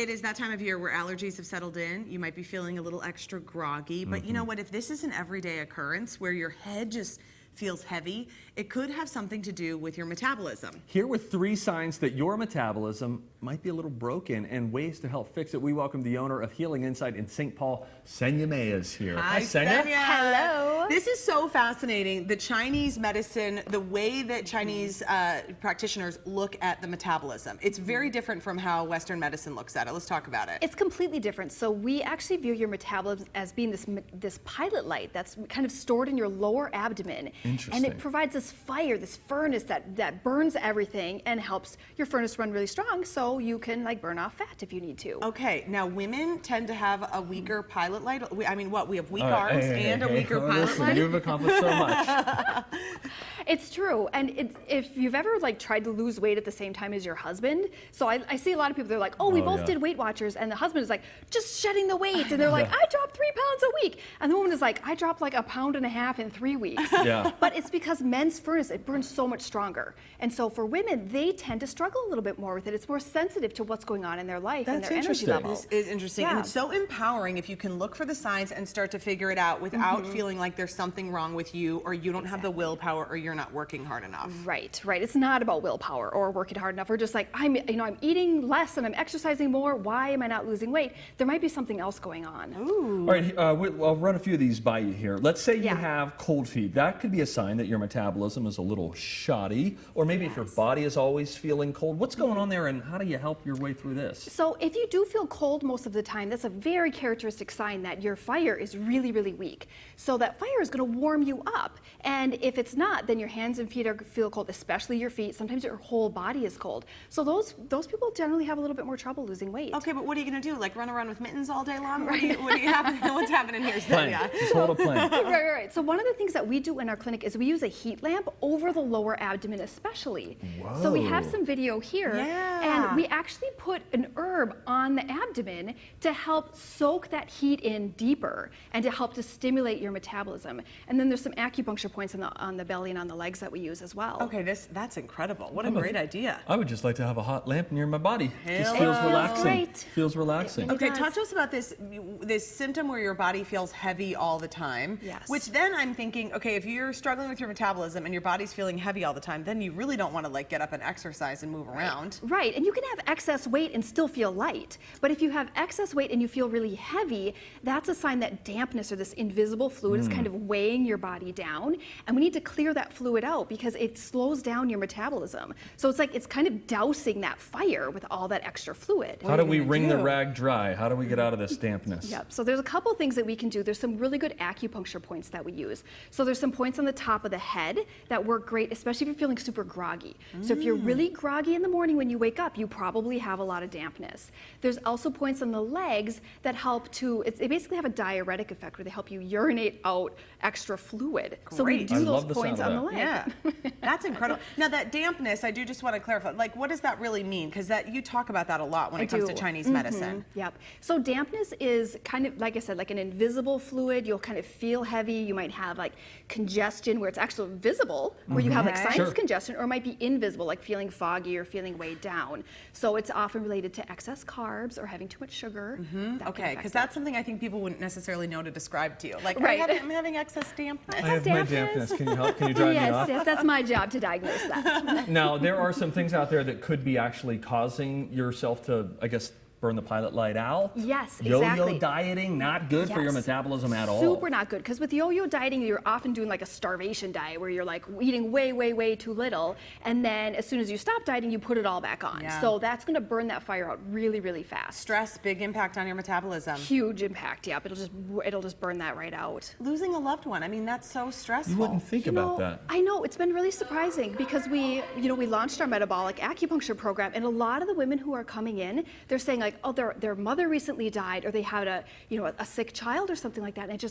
it is that time of year where allergies have settled in. You might be feeling a little extra groggy, but you know what? If this is an everyday occurrence where your head just feels heavy, it could have something to do with your metabolism. Here with 3 signs that your metabolism might be a little broken and ways to help fix it, we welcome the owner of Healing Insight in St. Paul, Senya May is here. Hi, Senya. Hello. This is so fascinating. The Chinese medicine, the way that Chinese practitioners look at the metabolism, it's very different from how Western medicine looks at it. Let's talk about it. It's completely different. So we actually view your metabolism as being this pilot light that's kind of stored in your lower abdomen. Interesting. And it provides this fire, this furnace that burns everything and helps your furnace run really strong so you can like burn off fat if you need to. Okay, now women tend to have a weaker pilot light. I mean, what? We have weak arms and a weaker pilot light? You've accomplished so much. It's true, and if you've ever like tried to lose weight at the same time as your husband, so I see a lot of people, they're like, oh, we both did Weight Watchers, and the husband is like, just shedding the weight, and they're like, I dropped 3 pounds a week, and the woman is like, I dropped like 1.5 pounds in 3 weeks. Yeah. But it's because men's furnace, it burns so much stronger, and so for women, they tend to struggle a little bit more with it. It's more sensitive to what's going on in their life and their energy level. This is interesting, and it's so empowering if you can look for the signs and start to figure it out without feeling like there's something wrong with you, or you don't have the willpower, or you're not working hard enough. Right. It's not about willpower or working hard enough. We're just like, I'm eating less and I'm exercising more. Why am I not losing weight? There might be something else going on. Ooh. All right, I'll run a few of these by you here. Let's say you have cold feet. That could be a sign that your metabolism is a little shoddy, or maybe if your body is always feeling cold. What's going on there, and how do you help your way through this? So if you do feel cold most of the time, that's a very characteristic sign that your fire is really, really weak. So that fire is going to warm you up. And if it's not, then your hands and feet feel cold, especially your feet. Sometimes your whole body is cold. So those people generally have a little bit more trouble losing weight. Okay, but what are you going to do? Like run around with mittens all day long? What do you have? What's happening here, Senya? Just hold a plank. Right. So one of the things that we do in our clinic is we use a heat lamp over the lower abdomen especially. Whoa. So we have some video here. And we actually put an herb on the abdomen to help soak that heat in deeper and to help to stimulate your metabolism. And then there's some acupuncture points on the belly and on the legs that we use as well. Okay, that's incredible. What a great idea. I would just like to have a hot lamp near my body. Just Hell feels yeah. relaxing. Great. Feels relaxing. Okay, talk to us about this symptom where your body feels heavy all the time. Yes. Which then I'm thinking, okay, if you're struggling with your metabolism and your body's feeling heavy all the time, then you really don't want to like get up and exercise and move around. Right, and you can have excess weight and still feel light. But if you have excess weight and you feel really heavy, that's a sign that dampness or this invisible fluid is kind of weighing your body down. And we need to clear that fluid out because it slows down your metabolism. So it's like it's kind of dousing that fire with all that extra fluid. How do we wring the rag dry? How do we get out of this dampness? Yep, so there's a couple things that we can do. There's some really good acupuncture points that we use. So there's some points on the top of the head that work great, especially if you're feeling super groggy. So if you're really groggy in the morning when you wake up, you probably have a lot of dampness. There's also points on the legs that help to, they basically have a diuretic effect where they help you urinate out extra fluid. So we do those points on the leg. Yeah, that's incredible. Now that dampness, I do just want to clarify, like what does that really mean? Because that you talk about that a lot when it comes to Chinese medicine. Yep. So dampness is kind of, like I said, like an invisible fluid. You'll kind of feel heavy. You might have like congestion where it's actually visible, where you have like sinus congestion, or it might be invisible, like feeling foggy or feeling weighed down. So it's often related to excess carbs or having too much sugar. Okay, because that's something I think people wouldn't necessarily know to describe to you. Like, I'm having excess dampness. I have my dampness. Can you help? Can you drive me off? Yes, that's my job to diagnose that. Now, there are some things out there that could be actually causing yourself to, I guess, burn the pilot light out. Yes, exactly. Yo-yo dieting, not good for your metabolism at all. Super not good, because with yo-yo dieting, you're often doing like a starvation diet where you're like eating way, way, way too little, and then as soon as you stop dieting, you put it all back on. So that's going to burn that fire out really, really fast. Stress, big impact on your metabolism. Huge impact, yep. It'll just burn that right out. Losing a loved one, I mean, that's so stressful. You wouldn't think about that. I know, it's been really surprising because we launched our metabolic acupuncture program, and a lot of the women who are coming in, they're saying like, oh, their mother recently died, or they had a sick child or something like that, and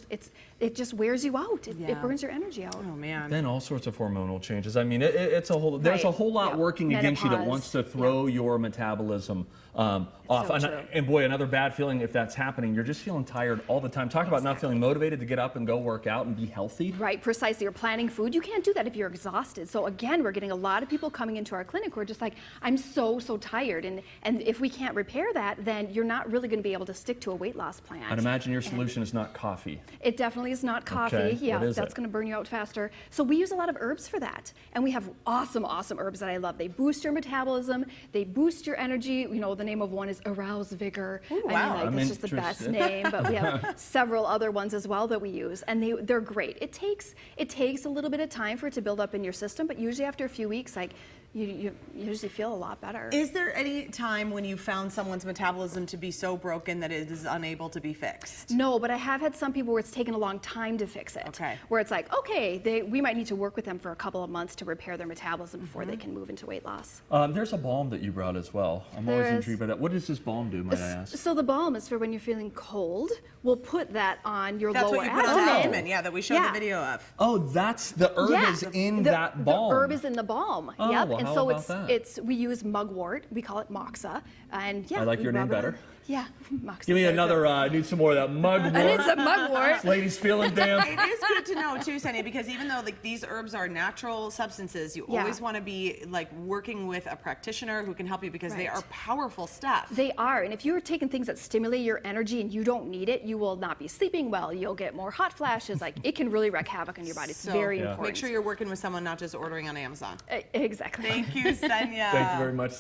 it just wears you out. It burns your energy out. Oh man. Then all sorts of hormonal changes. I mean, it's a whole. There's a whole lot working against you that wants to throw your metabolism off. So true. And boy, another bad feeling if that's happening, you're just feeling tired all the time. Talk about not feeling motivated to get up and go work out and be healthy. Right, precisely. You're planning food. You can't do that if you're exhausted. So again, we're getting a lot of people coming into our clinic who are just like, I'm so tired. And if we can't repair that, then you're not really going to be able to stick to a weight loss plan. I'd imagine your solution is not coffee. It definitely is not coffee. Okay, Yeah, what is that's it? going to burn you out faster. So we use a lot of herbs for that. And we have awesome herbs that I love. They boost your metabolism. They boost your energy. You know, the name of one is Arouse Vigor. Ooh, wow. I mean, like, I'm that's just the best interested. name. But we have several other ones as well that we use. And they're great. It takes a little bit of time for it to build up in your system. But usually after a few weeks, like, you usually feel a lot better. Is there any time when you found someone's metabolism to be so broken that it is unable to be fixed? No, but I have had some people where it's taken a long time to fix it. Okay. Where it's like, okay, we might need to work with them for a couple of months to repair their metabolism before they can move into weight loss. There's a balm that you brought as well. I'm always There is. intrigued by that. What does this balm do, might I ask? So the balm is for when you're feeling cold. We'll put that on your That's lower what you put on the abdomen. abdomen, yeah, that we showed the video of. Oh, that's the herb is in that balm. The herb is in the balm. Oh, Yep. well, and how so about that? we use mugwort. We call it moxa. And yeah, I like we your name rub it on. better. Yeah, moxa. Give me another, I need some more of that mugwort. And it's a mugwort. This lady's feeling damn. It is good to know too, Sunny, because even though like these herbs are natural substances, you Yeah. always want to be like working with a practitioner who can help you because they Right. are powerful stuff. They are, and if you're taking things that stimulate your energy and you don't need it, you will not be sleeping well. You'll get more hot flashes. Like, it can really wreak havoc on your body. It's So very Yeah. important. make sure you're working with someone, not just ordering on Amazon. Exactly. Thank you, Senya. Thank you very much.